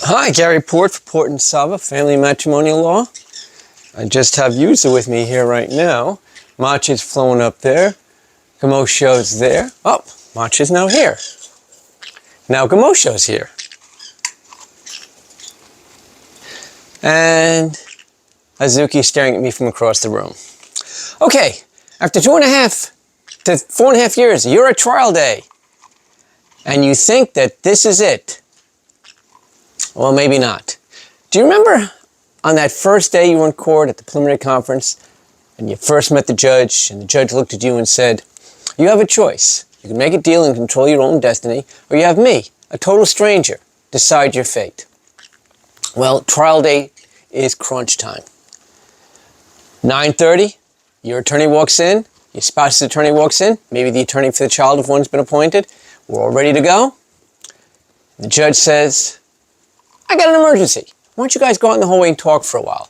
Hi, Gary Port for Port Sava, Family Matrimonial Law. I just have Yusa with me here right now. Macha's flown up there. Gamosho's there. Oh, Macha's now here. Now Gamosho's here. And Azuki's staring at me from across the room. Okay, after 2.5 to 4.5 years, you're at trial day. And you think that this is it. Well, maybe not. Do you remember on that first day you were in court at the preliminary conference and you first met the judge and the judge looked at you and said, you have a choice. You can make a deal and control your own destiny, or you have me, a total stranger, decide your fate. Well, trial day is crunch time. 9:30, your attorney walks in, your spouse's attorney walks in, maybe the attorney for the child if one's been appointed. We're all ready to go. The judge says, I got an emergency. Why don't you guys go out in the hallway and talk for a while?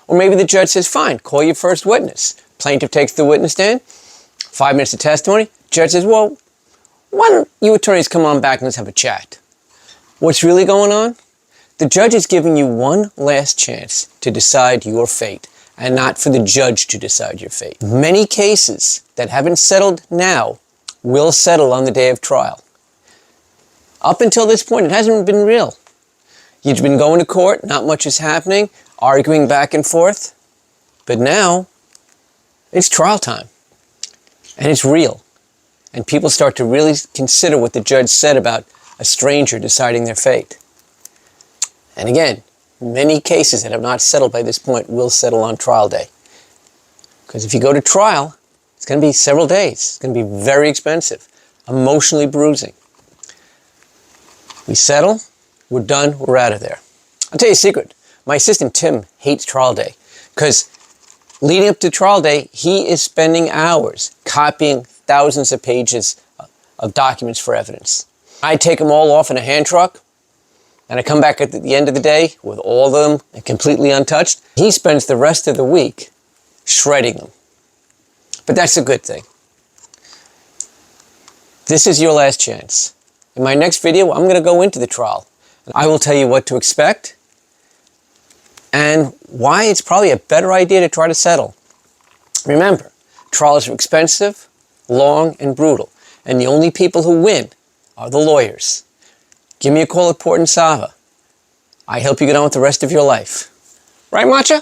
Or maybe the judge says, fine, call your first witness. Plaintiff takes the witness stand, 5 minutes of testimony. Judge says, well, why don't you attorneys come on back and let's have a chat? What's really going on? The judge is giving you one last chance to decide your fate and not for the judge to decide your fate. Many cases that haven't settled now will settle on the day of trial. Up until this point, it hasn't been real. You've been going to court, not much is happening, arguing back and forth. But now, it's trial time. And it's real. And people start to really consider what the judge said about a stranger deciding their fate. And again, many cases that have not settled by this point will settle on trial day. Because if you go to trial, it's going to be several days. It's going to be very expensive, emotionally bruising. We settle. We're done, we're out of there. I'll tell you a secret. My assistant, Tim, hates trial day because leading up to trial day, he is spending hours copying thousands of pages of documents for evidence. I take them all off in a hand truck and I come back at the end of the day with all of them completely untouched. He spends the rest of the week shredding them. But that's a good thing. This is your last chance. In my next video, I'm going to go into the trial. I will tell you what to expect and why it's probably a better idea to try to settle. Remember, trials are expensive, long, and brutal, and the only people who win are the lawyers. Give me a call at Port Sava. I help you get on with the rest of your life. Right, Macha?